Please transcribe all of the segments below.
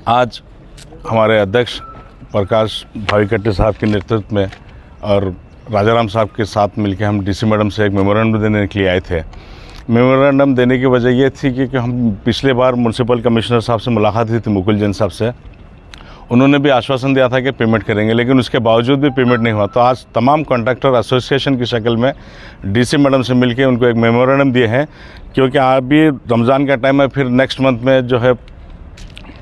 आज हमारे अध्यक्ष प्रकाश भाविकट्टी साहब के नेतृत्व में और राजाराम साहब के साथ मिलकर हम डीसी मैडम से एक मेमोरेंडम देने के लिए आए थे। मेमोरेंडम देने की वजह ये थी कि हम पिछले बार म्यूनसिपल कमिश्नर साहब से मुलाकात हुई थी, मुकुल जैन साहब से। उन्होंने भी आश्वासन दिया था कि पेमेंट करेंगे, लेकिन उसके बावजूद भी पेमेंट नहीं हुआ। तो आज तमाम कॉन्ट्रैक्टर एसोसिएशन की शक्ल में डीसी मैडम से मिलकर उनको एक मेमोरेंडम दिए हैं, क्योंकि अभी रमज़ान का टाइम है, फिर नेक्स्ट मंथ में जो है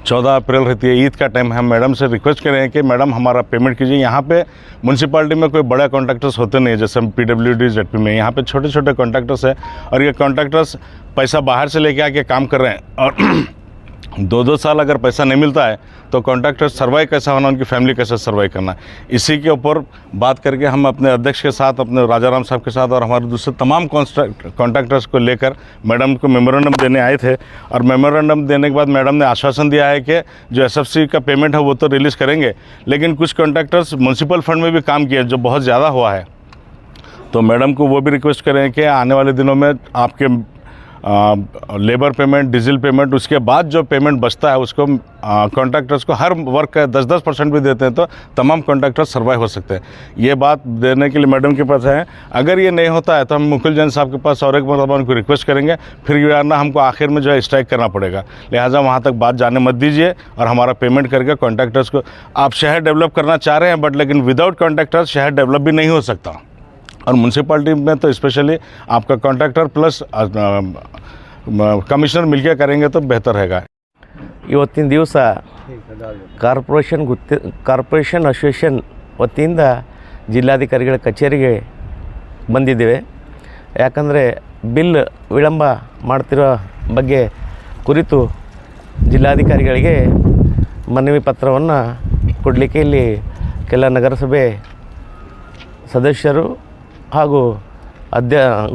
14 अप्रैल रहती है, ईद का टाइम। हम मैडम से रिक्वेस्ट करें हैं कि मैडम हमारा पेमेंट कीजिए। यहाँ पे म्यूनसिपालिटी में कोई बड़ा कॉन्ट्रैक्टर्स होते नहीं है, जैसे PWD ZP में यहाँ पे छोटे छोटे कॉन्ट्रैक्टर्स हैं, और ये कॉन्ट्रैक्टर्स पैसा बाहर से लेके आके काम कर रहे हैं, और 2-2 साल अगर पैसा नहीं मिलता है तो कॉन्ट्रैक्टर सर्वाइव कैसा होना, उनकी फैमिली कैसे सर्वाइव करना। इसी के ऊपर बात करके हम अपने अध्यक्ष के साथ, अपने राजाराम साहब के साथ और हमारे दूसरे तमाम कॉन्ट्रैक्टर्स को लेकर मैडम को मेमोरेंडम देने आए थे। और मेमोरेंडम देने के बाद मैडम ने आश्वासन दिया है कि जो SFC का पेमेंट है वो तो रिलीज़ करेंगे, लेकिन कुछ कॉन्ट्रैक्टर्स म्यूनसिपल फंड में भी काम किए जो बहुत ज़्यादा हुआ है। तो मैडम को वो भी रिक्वेस्ट करें कि आने वाले दिनों में आपके लेबर पेमेंट, डीजल पेमेंट, उसके बाद जो पेमेंट बचता है उसको कॉन्ट्रैक्टर्स को हर वर्क का 10% भी देते हैं तो तमाम कॉन्ट्रैक्टर्स सर्वाइव हो सकते हैं। ये बात देने के लिए मैडम के पास है। अगर ये नहीं होता है तो हम मुकुल जैन साहब के पास और एक मरतबा उनको रिक्वेस्ट करेंगे, फिर यारना हमको आखिर में जो है स्ट्राइक करना पड़ेगा। लिहाजा वहाँ तक बात जाने मत दीजिए और हमारा पेमेंट करके कॉन्ट्रैक्टर्स को, आप शहर डेवलप करना चाह रहे हैं बट लेकिन विदाउट कॉन्ट्रैक्टर्स शहर डेवलप भी नहीं हो सकता। और म्यूनसिपालिटी में तो स्पेशली आपका कॉन्ट्रैक्टर प्लस कमिश्नर मिलकर करेंगे तो बेहतर रहेगा। ಇವತ್ತಿನ ದಿವಸ ಕಾರ್ಪೊರೇಷನ್ ಅಸೋಸಿಯೇಷನ್ ವತಿಯಿಂದ ಜಿಲ್ಲಾಧಿಕಾರಿಗಳ ಕಚೇರಿಗೆ ಬಂದಿದ್ದೇವೆ. ಯಾಕಂದರೆ ಬಿಲ್ ವಿಳಂಬ ಮಾಡ್ತಿರೋ ಬಗ್ಗೆ ಕುರಿತು ಜಿಲ್ಲಾಧಿಕಾರಿಗಳಿಗೆ ಮನವಿ ಪತ್ರವನ್ನು ಕೊಡಲಿಕ್ಕೆ ಇಲ್ಲಿ ಕೆಲ ನಗರಸಭೆ ಸದಸ್ಯರು ಹಾಗೂ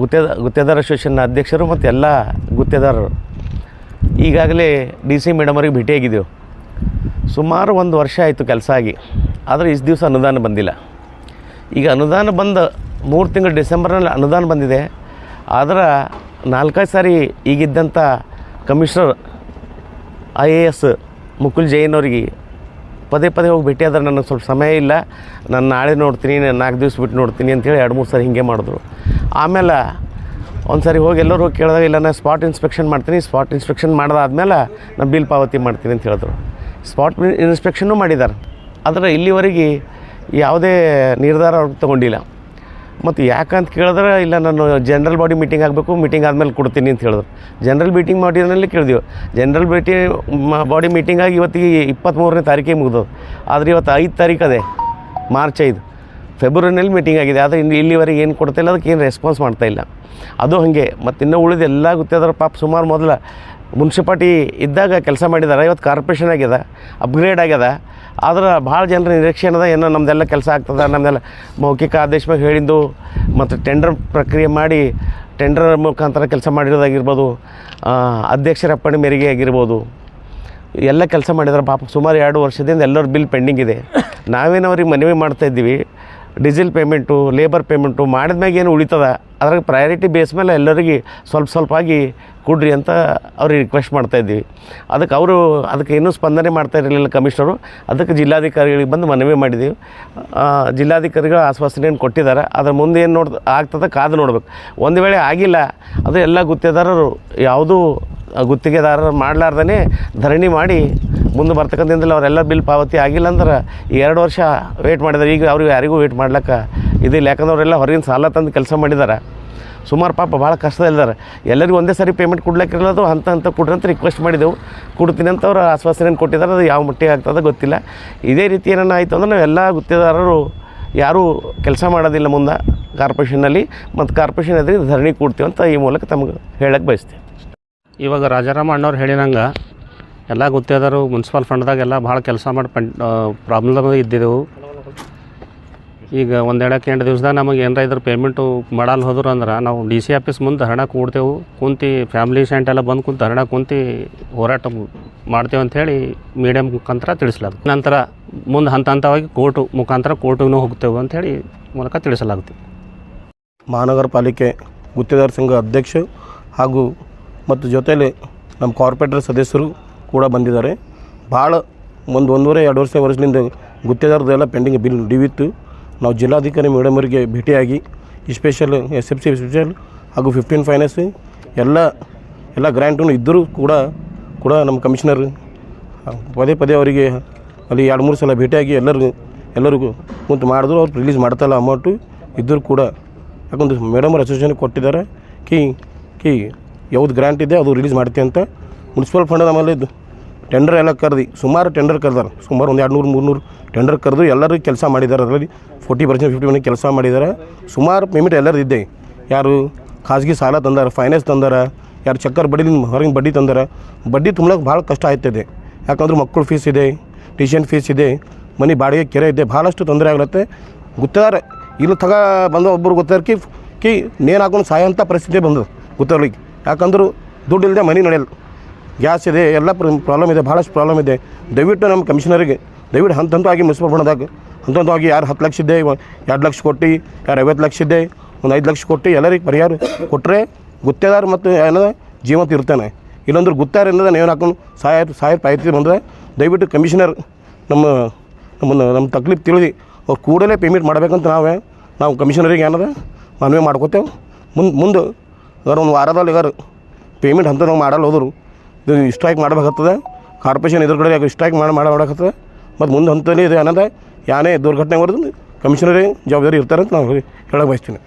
ಗುತ್ತೇದಾರ ಅಸೋಸಿಯೇಷನ್ನ ಅಧ್ಯಕ್ಷರು ಮತ್ತು ಎಲ್ಲ ಗುತ್ತೇದಾರರು ಈಗಾಗಲೇ DC ಮೇಡಮ್ ಅವರಿಗೆ ಭೇಟಿಯಾಗಿದ್ದೆವು. ಸುಮಾರು 1 ವರ್ಷ ಆಯಿತು ಕೆಲಸ ಆಗಿ, ಆದರೆ ಇಷ್ಟು ದಿವಸ ಅನುದಾನ ಬಂದಿಲ್ಲ. ಈಗ ಅನುದಾನ ಬಂದ 3 ತಿಂಗಳು ಡಿಸೆಂಬರ್ನಲ್ಲಿ ಅನುದಾನ ಬಂದಿದೆ. ಆದರೆ 4-5 ಸಾರಿ ಈಗಿದ್ದಂಥ ಕಮಿಷನರ್ IAS ಮುಕುಲ್ ಜೈನ್ ಅವರಿಗೆ ಪದೇ ಹೋಗಿ ಭೇಟಿ ಆದ್ರೆ ನನಗೆ ಸ್ವಲ್ಪ ಸಮಯ ಇಲ್ಲ, ನಾನು ನಾಳೆ ನೋಡ್ತೀನಿ, 4 ದಿವಸ ಬಿಟ್ಟು ನೋಡ್ತೀನಿ ಅಂಥೇಳಿ 2-3 ಸಾರಿ ಹಿಂಗೆ ಮಾಡಿದ್ರು. ಆಮೇಲೆ ಒಂದು ಸಾರಿ ಹೋಗಿ ಎಲ್ಲರೂ ಹೋಗಿ ಕೇಳಿದಾಗ ಇಲ್ಲ ನಾನು ಸ್ಪಾಟ್ ಇನ್ಸ್ಪೆಕ್ಷನ್ ಮಾಡ್ತೀನಿ, ಸ್ಪಾಟ್ ಇನ್ಸ್ಪೆಕ್ಷನ್ ಮಾಡಿದಾದ್ಮೇಲೆ ನಾನು ಬಿಲ್ ಪಾವತಿ ಮಾಡ್ತೀನಿ ಅಂತ ಹೇಳಿದ್ರು. ಸ್ಪಾಟ್ ಇನ್ಸ್ಪೆಕ್ಷನ್ನೂ ಮಾಡಿದ್ದಾರೆ, ಆದರೆ ಇಲ್ಲಿವರೆಗೆ ಯಾವುದೇ ನಿರ್ಧಾರ ಅವ್ರಿಗೆ ತೊಗೊಂಡಿಲ್ಲ. ಮತ್ತು ಯಾಕಂತ ಕೇಳಿದ್ರೆ ಇಲ್ಲ ನಾನು ಜನರಲ್ ಬಾಡಿ ಮೀಟಿಂಗ್ ಆಗಬೇಕು, ಮೀಟಿಂಗ್ ಆದಮೇಲೆ ಕೊಡ್ತೀನಿ ಅಂತ ಹೇಳಿದ್ರು. ಜನರಲ್ ಮೀಟಿಂಗ್ ಬಾಡಿನಲ್ಲಿ ಕೇಳಿದೆವು. ಜನರಲ್ ಬಾಡಿ ಮೀಟಿಂಗ್ ಆಗಿ ಇವತ್ತಿಗೆ 23ನೇ ತಾರೀಕಿಗೆ ಮುಗಿದವು. ಆದರೆ ಇವತ್ತು 5 ತಾರೀಕು ಅದೇ, ಮಾರ್ಚ್ 5, ಫೆಬ್ರವರಿನಲ್ಲಿ ಮೀಟಿಂಗ್ ಆಗಿದೆ. ಆದರೆ ಇಲ್ಲಿವರೆಗೆ ಏನು ಕೊಡ್ತಾಯಿಲ್ಲ, ಅದಕ್ಕೆ ಏನು ರೆಸ್ಪಾನ್ಸ್ ಮಾಡ್ತಾಯಿಲ್ಲ. ಅದು ಹಾಗೆ. ಮತ್ತು ಇನ್ನೂ ಉಳಿದ ಎಲ್ಲ ಗೊತ್ತಿದ್ದಾರೆ ಪಾಪ. ಸುಮಾರು ಮೊದಲು ಮುನ್ಸಿಪಾಲ್ಟಿ ಇದ್ದಾಗ ಕೆಲಸ ಮಾಡಿದ್ದಾರೆ, ಇವತ್ತು ಕಾರ್ಪೊರೇಷನ್ ಆಗ್ಯದ, ಅಪ್ಗ್ರೇಡ್ ಆಗ್ಯದ. ಆದ್ರೆ ಭಾಳ ಜನರ ನಿರೀಕ್ಷೆ ಏನದ, ಏನೋ ನಮ್ಮದೆಲ್ಲ ಕೆಲಸ ಆಗ್ತದೆ, ನಮ್ಮದೆಲ್ಲ ಮೌಖಿಕ ಆದೇಶ ಮ್ಯಾಗ ಹೇಳಿದ್ದು ಮತ್ತು ಟೆಂಡರ್ ಪ್ರಕ್ರಿಯೆ ಮಾಡಿ ಟೆಂಡರ್ ಮುಖಾಂತರ ಕೆಲಸ ಮಾಡಿರೋದಾಗಿರ್ಬೋದು, ಅಧ್ಯಕ್ಷರ ಅಪ್ಪಣೆ ಮೇರೆಗೆ ಆಗಿರ್ಬೋದು, ಎಲ್ಲ ಕೆಲಸ ಮಾಡಿದ್ದಾರೆ ಪಾಪ. ಸುಮಾರು 2 ವರ್ಷದಿಂದ ಎಲ್ಲರ ಬಿಲ್ ಪೆಂಡಿಂಗ್ ಇದೆ. ನಾವೇನು ಅವ್ರಿಗೆ ಮನವಿ ಮಾಡ್ತಾಯಿದ್ದೀವಿ, ಡೀಸೆಲ್ ಪೇಮೆಂಟು, ಲೇಬರ್ ಪೇಮೆಂಟು ಮಾಡಿದ ಮ್ಯಾಗ ಏನು ಉಳಿತದ ಅದ್ರಾಗ ಪ್ರಯಾರಿಟಿ ಬೇಸ್ ಮೇಲೆ ಎಲ್ಲರಿಗೆ ಸ್ವಲ್ಪ ಆಗಿ ಕೊಡ್ರಿ ಅಂತ ಅವ್ರಿಗೆ ರಿಕ್ವೆಸ್ಟ್ ಮಾಡ್ತಾಯಿದ್ದೀವಿ. ಅದಕ್ಕೆ ಇನ್ನೂ ಸ್ಪಂದನೆ ಮಾಡ್ತಾ ಇರಲಿಲ್ಲ ಕಮಿಷನರು. ಅದಕ್ಕೆ ಜಿಲ್ಲಾಧಿಕಾರಿಗಳಿಗೆ ಬಂದು ಮನವಿ ಮಾಡಿದ್ದೀವಿ. ಜಿಲ್ಲಾಧಿಕಾರಿಗಳು ಆಶ್ವಾಸನೆಯನ್ನು ಕೊಟ್ಟಿದ್ದಾರೆ. ಅದ್ರ ಮುಂದೆ ಏನು ಆಗ್ತದೆ ಕಾದು ನೋಡ್ಬೇಕು. ಒಂದು ವೇಳೆ ಆಗಿಲ್ಲ ಅದು ಎಲ್ಲ ಗುತ್ತೇದಾರರು ಯಾವುದೂ ಗುತ್ತಿಗೆದಾರರು ಮಾಡಲಾರ್ದೇ ಧರಣಿ ಮಾಡಿ ಮುಂದೆ ಬರ್ತಕ್ಕಂಥದ್ದಿಲ್ಲ. ಅವರೆಲ್ಲ ಬಿಲ್ ಪಾವತಿ ಆಗಿಲ್ಲ ಅಂದ್ರೆ 2 ವರ್ಷ ವೇಟ್ ಮಾಡಿದ್ದಾರೆ. ಈಗ ಅವ್ರಿಗೆ ಯಾರಿಗೂ ವೇಟ್ ಮಾಡ್ಲಿಕ್ಕೆ ಇದಿಲ್ಲ, ಯಾಕಂದ್ರೆ ಅವರೆಲ್ಲ ಹೊರಗಿನ ಸಾಲ ತಂದು ಕೆಲಸ ಮಾಡಿದ್ದಾರೆ. ಸುಮಾರು ಪಾಪ ಭಾಳ ಕಷ್ಟದಲ್ಲಿದ್ದಾರೆ. ಎಲ್ಲರಿಗೂ ಒಂದೇ ಸಾರಿ ಪೇಮೆಂಟ್ ಕೊಡ್ಲಿಕ್ಕಿರೋದು ಹಂತ ಕೊಡ್ರಿ ಅಂತ ರಿಕ್ವೆಸ್ಟ್ ಮಾಡಿದೆವು. ಕೊಡ್ತೀನಿ ಅಂತ ಅವ್ರು ಆಶ್ವಾಸನೆಯನ್ನು ಕೊಟ್ಟಿದ್ದಾರೆ. ಅದು ಯಾವ ಮಟ್ಟಿಗೆ ಆಗ್ತದೆ ಗೊತ್ತಿಲ್ಲ. ಇದೇ ರೀತಿ ಏನಾರು ಆಯಿತು ಅಂದ್ರೆ ನಾವು ಎಲ್ಲ ಗುತ್ತೇದಾರರು ಯಾರೂ ಕೆಲಸ ಮಾಡೋದಿಲ್ಲ ಮುಂದೆ ಕಾರ್ಪೊರೇಷನ್ನಲ್ಲಿ, ಮತ್ತು ಕಾರ್ಪೊರೇಷನ್ ಎದುರಿಗೆ ಧರಣಿ ಕೊಡ್ತೀವಿ ಅಂತ ಈ ಮೂಲಕ ತಮಗೆ ಹೇಳಕ್ಕೆ ಬಯಸ್ತೀವಿ. ಇವಾಗ ರಾಜಾರಾಮ ಅಣ್ಣವ್ರು ಹೇಳಿದಂಗೆ ಎಲ್ಲ ಗುತ್ತೇದಾರರು ಮುನ್ಸಿಪಲ್ ಫಂಡ್ದಾಗೆಲ್ಲ ಭಾಳ ಕೆಲಸ ಮಾಡಿ ಪ್ರಾಬ್ಲಮ್ ಇದ್ದಿದ್ದೆವು. ಈಗ 1-2 ದಿವಸದಾಗ ನಮಗೆ ಏನಾರ ಇದ್ರ ಪೇಮೆಂಟು ಮಾಡಲ್ಲ ಹೋದ್ರು ಅಂದ್ರೆ ನಾವು DC ಆಫೀಸ್ ಮುಂದೆ ಹರಣ ಕೂಡ್ತೇವೆ. ಕುಂತು ಫ್ಯಾಮಿಲಿ ಸೆಂಟ್ ಎಲ್ಲ ಬಂದು ಕುಂತು ಹರಣ ಕುಂತು ಹೋರಾಟ ಮಾಡ್ತೇವೆ ಅಂಥೇಳಿ ಮೀಡಿಯಮ್ ಮುಖಾಂತರ ತಿಳಿಸಲಾಗುತ್ತೆ. ನಂತರ ಮುಂದೆ ಹಂತವಾಗಿ ಕೋರ್ಟಿಗೂ ಹೋಗ್ತೇವೆ ಅಂಥೇಳಿ ಮೂಲಕ ತಿಳಿಸಲಾಗುತ್ತೆ. ಮಹಾನಗರ ಪಾಲಿಕೆ ಗುತ್ತೇದಾರ ಸಂಘ ಅಧ್ಯಕ್ಷ ಹಾಗೂ ಮತ್ತು ಜೊತೆಯಲ್ಲಿ ನಮ್ಮ ಕಾರ್ಪೊರೇಟರ್ ಸದಸ್ಯರು ಕೂಡ ಬಂದಿದ್ದಾರೆ. ಭಾಳ ಒಂದೂವರೆ 2 ವರ್ಷದಿಂದ ಗುತ್ತೇದಾರದೆಲ್ಲ ಪೆಂಡಿಂಗ್ ಬಿಲ್ ಡಿವಿತ್ತು. ನಾವು ಜಿಲ್ಲಾಧಿಕಾರಿ ಮೇಡಮ್ ಅವರಿಗೆ ಭೇಟಿಯಾಗಿ ಸ್ಪೆಷಲ್ SFC ಸ್ಪೆಷಲ್ ಹಾಗೂ 15 ಫೈನಾನ್ಸ್ ಎಲ್ಲ ಗ್ರ್ಯಾಂಟೂ ಇದ್ದರೂ ಕೂಡ ನಮ್ಮ ಕಮಿಷನರ್ ಪದೇ ಅವರಿಗೆ ಅಲ್ಲಿ 2-3 ಸಲ ಭೇಟಿಯಾಗಿ ಎಲ್ಲರಿಗೂ ಕುಂತು ಮಾಡಿದ್ರು. ಅವ್ರು ರಿಲೀಸ್ ಮಾಡ್ತಾಯಿಲ್ಲ ಅಮೌಂಟು ಇದ್ದರೂ ಕೂಡ. ಯಾಕಂದ್ರೆ ಮೇಡಮ್ ಅವ್ರು ಅಸೋಸಿಯೇಷನ್ ಕೊಟ್ಟಿದ್ದಾರೆ ಕಿ ಯಾವ್ದು ಗ್ರ್ಯಾಂಟ್ ಇದೆ ಅದು ರಿಲೀಸ್ ಮಾಡ್ತೀವಿ ಅಂತ. ಮುನ್ಸಿಪಲ್ ಫಂಡ್ ಆಮೇಲೆ ಟೆಂಡರ್ ಎಲ್ಲ ಕರೆದು ಸುಮಾರು ಟೆಂಡರ್ ಕರೆದಾರೆ. ಸುಮಾರು ಒಂದು 200-300 ಟೆಂಡರ್ ಕರೆದು ಎಲ್ಲರೂ ಕೆಲಸ ಮಾಡಿದ್ದಾರೆ. ಅದರಲ್ಲಿ 40% 50% ಕೆಲಸ ಮಾಡಿದ್ದಾರೆ. ಸುಮಾರು ಪೇಮೆಂಟ್ ಎಲ್ಲರೂ ಇದ್ದೆ. ಯಾರು ಖಾಸಗಿ ಸಾಲ ತಂದಾರ, ಫೈನಾನ್ಸ್ ತಂದಾರ, ಯಾರು ಚಕ್ಕರ್ ಬಡ್ಡಿ ಹೊರಗಿನ ಬಡ್ಡಿ ತಂದಾರ. ಬಡ್ಡಿ ತುಂಬಕ್ಕೆ ಭಾಳ ಕಷ್ಟ ಆಯ್ತದೆ. ಯಾಕಂದ್ರೆ ಮಕ್ಕಳು ಫೀಸ್ ಇದೆ, ಟ್ಯೂಷನ್ ಫೀಸ್ ಇದೆ, ಮನೆ ಬಾಡಿಗೆ ಕೆರೆ ಇದೆ, ಭಾಳಷ್ಟು ತೊಂದರೆ ಆಗ್ಲತ್ತೆ. ಗುತ್ತೇದಾರ ಇಲ್ಲಿ ಬಂದ ಒಬ್ಬರು ಗುತ್ತೇದಾರಕ್ಕೆ ನೇಣು ಹಾಕೊಂಡು ಸಾಯೋಂಥ ಪರಿಸ್ಥಿತಿ ಬಂದದ್ದು ಗುತ್ತೇದಾರಿಗೆ. ಯಾಕಂದ್ರೆ ದುಡ್ಡು ಇಲ್ಲದೆ ಮನೆ ನಡೆಯಲ್ಲ. ಗ್ಯಾಸ್ ಇದೆ, ಎಲ್ಲ ಪ್ರಾಬ್ಲಮ್ ಇದೆ, ಭಾಳಷ್ಟು ಪ್ರಾಬ್ಲಮ್ ಇದೆ. ದಯವಿಟ್ಟು ನಮ್ಮ ಕಮಿಷನರಿಗೆ ದಯವಿಟ್ಟು ಹಂತವಾಗಿ ಮುನ್ಸಿಪಲ್ ಫಂಡ್ದಾಗ ಹಂತವಾಗಿ ಯಾರು 10 ಲಕ್ಷ ಇದೆ, 2 ಲಕ್ಷ ಕೊಟ್ಟು, ಯಾರು 50 ಲಕ್ಷ ಇದೆ, ಒಂದು 5 ಲಕ್ಷ ಕೊಟ್ಟು ಎಲ್ಲರಿಗೆ ಪರಿಹಾರ ಕೊಟ್ಟರೆ ಗುತ್ತೇದಾರ ಮತ್ತು ಏನದ ಜೀವಂತ ಇರ್ತಾನೆ. ಇಲ್ಲಂದ್ರೆ ಗುತ್ತೇದಾರ ಏನದ ನೇಣು ಹಾಕೊಂಡು ಸಾಯ ಪಾಯ್ತಿ ಬಂದರೆ ದಯವಿಟ್ಟು ಕಮಿಷನರ್ ನಮ್ಮ ತಕ್ಲೀಫ್ ತಿಳಿದು ಅವ್ರು ಕೂಡಲೇ ಪೇಮೆಂಟ್ ಮಾಡಬೇಕಂತ ನಾವು ಕಮಿಷನರಿಗೆ ಏನದ ಮನವಿ ಮಾಡ್ಕೋತೇವೆ. ಮುಂದೆ ಅದ್ರ ಒಂದು ವಾರದಲ್ಲಿ ಪೇಮೆಂಟ್ ಅಂತ ನಾವು ಮಾಡಲ್ಲ ಹೋದ್ರು ಇದು ಸ್ಟ್ರೈಕ್ ಮಾಡಬೇಕಾಗ್ತದೆ. ಕಾರ್ಪೊರೇಷನ್ ಇದ್ರ ಕಡೆ ಸ್ಟ್ರೈಕ್ ಮಾಡಬೇಕಾಗ್ತದೆ. ಮತ್ತು ಮುಂದೆ ಹಂತದಲ್ಲಿ ಇದು ಏನದ ಯಾನೇ ದುರ್ಘಟನೆ ಬರೋದು ಕಮಿಷನರೇ ಜವಾಬ್ದಾರಿ ಇರ್ತಾರೆ ಅಂತ ನಾವು ಹೇಳಕ್ಕೆ ಬಯಸ್ತೀನಿ.